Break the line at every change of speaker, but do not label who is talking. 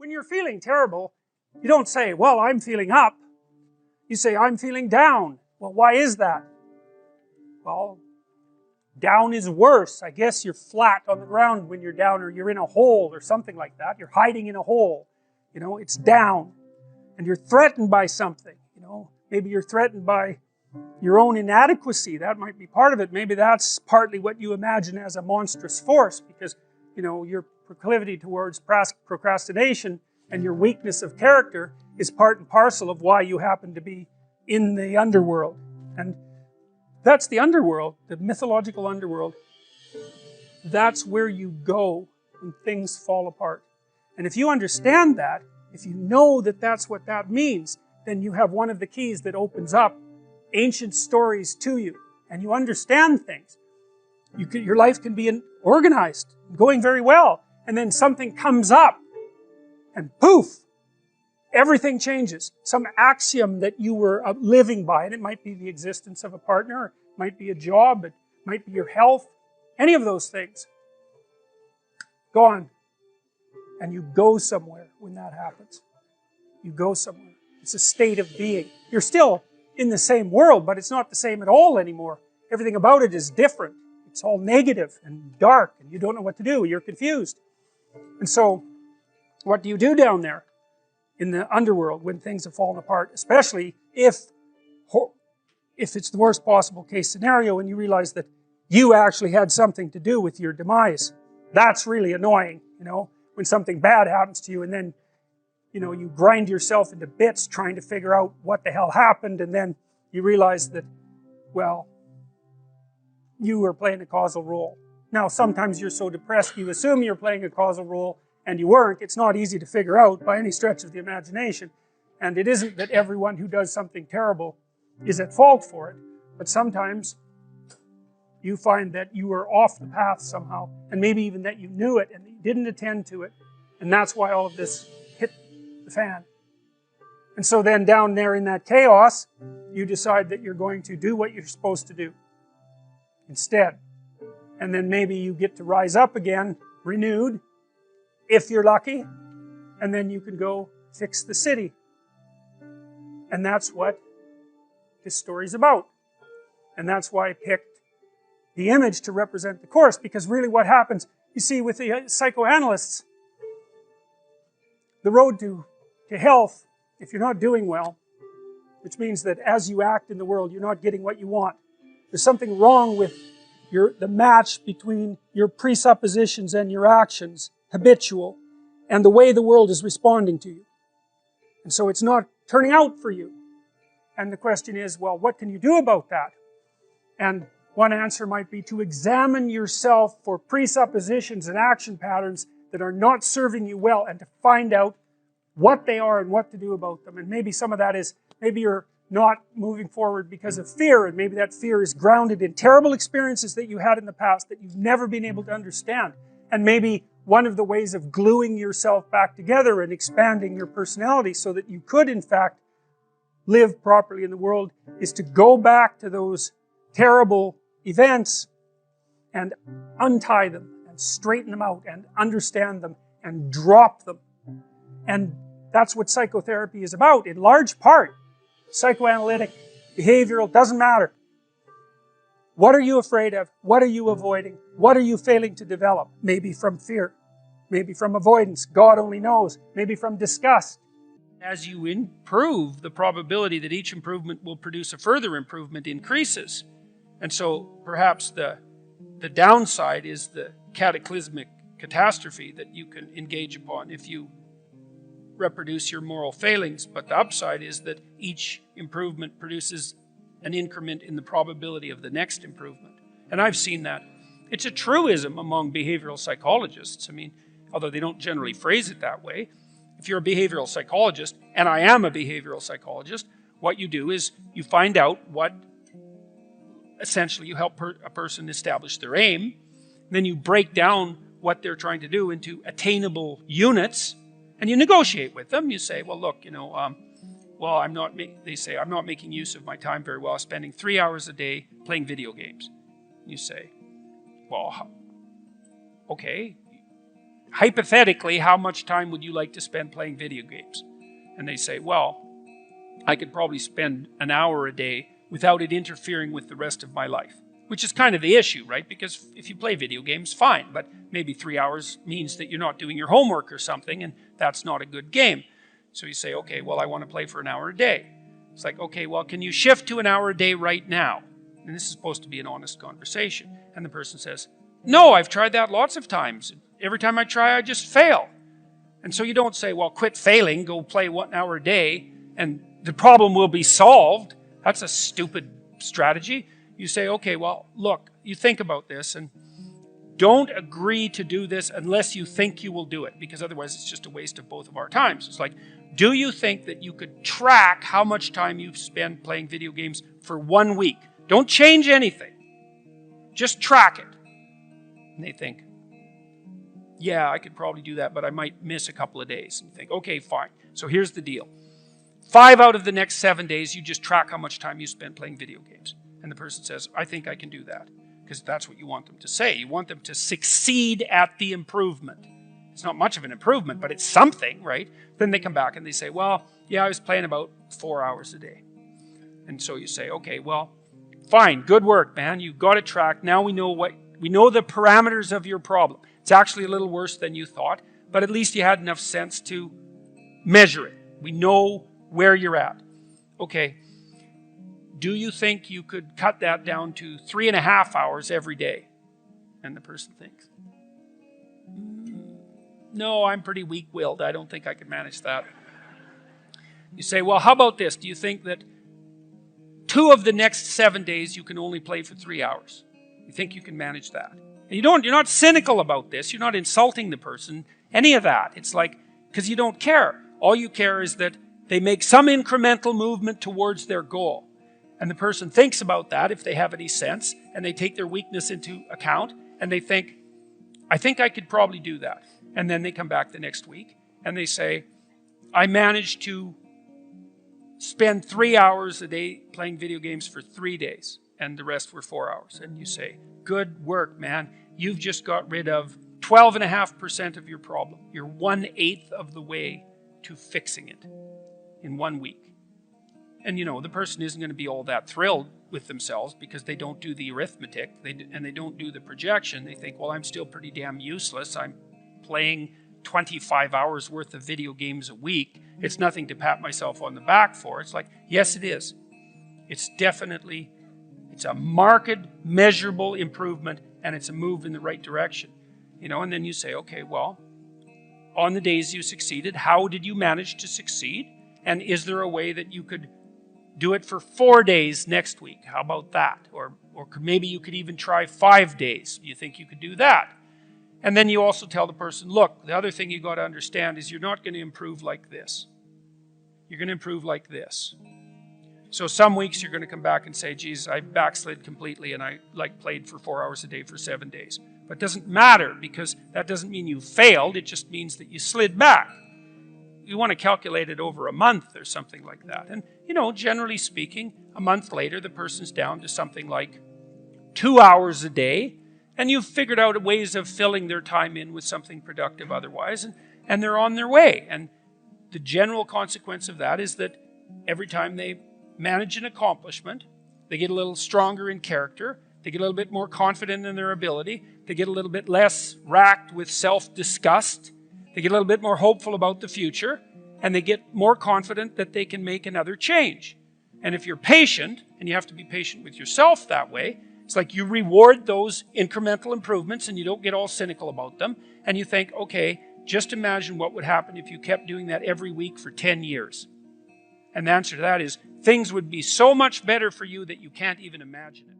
When you're feeling terrible, you don't say, well, I'm feeling up. You say, I'm feeling down. Well, why is that? Well, down is worse. I guess you're flat on the ground when you're down, or you're in a hole or something like that. You're hiding in a hole. You know, it's down. And you're threatened by something. You know, maybe you're threatened by your own inadequacy. That might be part of it. Maybe that's partly what you imagine as a monstrous force, because, you know, your proclivity towards procrastination and your weakness of character is part and parcel of why you happen to be in the underworld. And that's the underworld, the mythological underworld. That's where you go when things fall apart. And if you understand that, if you know that that's what that means, then you have one of the keys that opens up ancient stories to you, and you understand things. Your life can be organized, going very well, and then something comes up, and poof, everything changes. Some axiom that you were living by, and it might be the existence of a partner, it might be a job, it might be your health, any of those things, gone. And you go somewhere when that happens. You go somewhere. It's a state of being. You're still in the same world, but it's not the same at all anymore. Everything about it is different. It's all negative and dark, and you don't know what to do. You're confused. And so, what do you do down there in the underworld when things have fallen apart? Especially if it's the worst possible case scenario and you realize that you actually had something to do with your demise. That's really annoying, you know, when something bad happens to you and then, you know, you grind yourself into bits trying to figure out what the hell happened, and then you realize that, well, you were playing a causal role. Now, sometimes you're so depressed you assume you're playing a causal role, and you weren't. It's not easy to figure out by any stretch of the imagination. And it isn't that everyone who does something terrible is at fault for it, but sometimes you find that you were off the path somehow, and maybe even that you knew it and you didn't attend to it, and that's why all of this hit the fan. And so then down there in that chaos, you decide that you're going to do what you're supposed to do instead. And then maybe you get to rise up again, renewed, if you're lucky, and then you can go fix the city. And that's what this story's about. And that's why I picked the image to represent the course, because really what happens, you see, with the psychoanalysts, the road to health, if you're not doing well, which means that as you act in the world, you're not getting what you want. There's something wrong with the match between your presuppositions and your actions, habitual, and the way the world is responding to you. And so it's not turning out for you. And the question is, well, what can you do about that? And one answer might be to examine yourself for presuppositions and action patterns that are not serving you well, and to find out what they are and what to do about them. And maybe some of that is, maybe you're not moving forward because of fear, and maybe that fear is grounded in terrible experiences that you had in the past that you've never been able to understand. And maybe one of the ways of gluing yourself back together and expanding your personality so that you could, in fact, live properly in the world is to go back to those terrible events and untie them and straighten them out and understand them and drop them. And that's what psychotherapy is about, in large part. Psychoanalytic, behavioral, doesn't matter. What are you afraid of? What are you avoiding? What are you failing to develop? Maybe from fear, maybe from avoidance, God only knows, maybe from disgust. As you improve, the probability that each improvement will produce a further improvement increases. And so perhaps the downside is the cataclysmic catastrophe that you can engage upon if you reproduce your moral failings, but the upside is that each improvement produces an increment in the probability of the next improvement. And I've seen that. It's a truism among behavioral psychologists. I mean, although they don't generally phrase it that way. If you're a behavioral psychologist, and I am a behavioral psychologist, what you do is you find out what, essentially you help a person establish their aim, then you break down what they're trying to do into attainable units, and you negotiate with them. You say, well, look, you know, well, they say, I'm not making use of my time very well, spending 3 hours a day playing video games. You say, well, okay, hypothetically, how much time would you like to spend playing video games? And they say, well, I could probably spend an hour a day without it interfering with the rest of my life. Which is kind of the issue, right? Because if you play video games, fine. But maybe 3 hours means that you're not doing your homework or something, and that's not a good game. So you say, okay, well, I want to play for an hour a day. It's like, okay, well, can you shift to an hour a day right now? And this is supposed to be an honest conversation. And the person says, no, I've tried that lots of times. Every time I try, I just fail. And so you don't say, well, quit failing, go play 1 hour a day, and the problem will be solved. That's a stupid strategy. You say, okay, well, look, you think about this, and don't agree to do this unless you think you will do it, because otherwise it's just a waste of both of our times. It's like, do you think that you could track how much time you spend playing video games for 1 week? Don't change anything. Just track it. And they think, yeah, I could probably do that, but I might miss a couple of days. And you think, okay, fine. So here's the deal. 5 out of the next 7 days, you just track how much time you spend playing video games. And the person says, I think I can do that. Because that's what you want them to say. You want them to succeed at the improvement. It's not much of an improvement, but it's something, right? Then they come back and they say, well, yeah, I was playing about 4 hours a day. And so you say, okay, well, fine, good work, man. You got it tracked. Now we know the parameters of your problem. It's actually a little worse than you thought, but at least you had enough sense to measure it. We know where you're at. Okay. Do you think you could cut that down to 3.5 hours every day? And the person thinks, no, I'm pretty weak-willed. I don't think I can manage that. You say, well, how about this? Do you think that 2 of the next 7 days you can only play for 3 hours? You think you can manage that? And you're not cynical about this. You're not insulting the person, any of that. It's like, because you don't care. All you care is that they make some incremental movement towards their goal. And the person thinks about that, if they have any sense, and they take their weakness into account, and they think, I think I could probably do that. And then they come back the next week, and they say, I managed to spend 3 hours a day playing video games for 3 days, and the rest were 4 hours. And you say, good work, man. You've just got rid of 12.5% of your problem. You're 1/8 of the way to fixing it in 1 week. And, the person isn't going to be all that thrilled with themselves because they don't do the arithmetic and they don't do the projection. They think, well, I'm still pretty damn useless. I'm playing 25 hours worth of video games a week. It's nothing to pat myself on the back for. It's like, yes, it is. It's a marked, measurable improvement, and it's a move in the right direction. And then you say, okay, well, on the days you succeeded, how did you manage to succeed? And is there a way that you could do it for 4 days next week? How about that? Or maybe you could even try 5 days. You think you could do that? And then you also tell the person, look, the other thing you got to understand is you're not going to improve like this. You're going to improve like this. So some weeks you're going to come back and say, geez, I backslid completely and I played for 4 hours a day for 7 days. But it doesn't matter, because that doesn't mean you failed. It just means that you slid back. You want to calculate it over a month or something like that. And, generally speaking, a month later, the person's down to something like 2 hours a day, and you've figured out ways of filling their time in with something productive otherwise, and they're on their way. And the general consequence of that is that every time they manage an accomplishment, they get a little stronger in character, they get a little bit more confident in their ability, they get a little bit less racked with self-disgust, they get a little bit more hopeful about the future, and they get more confident that they can make another change. And if you're patient, and you have to be patient with yourself that way, it's like you reward those incremental improvements and you don't get all cynical about them. And you think, okay, just imagine what would happen if you kept doing that every week for 10 years. And the answer to that is, things would be so much better for you that you can't even imagine it.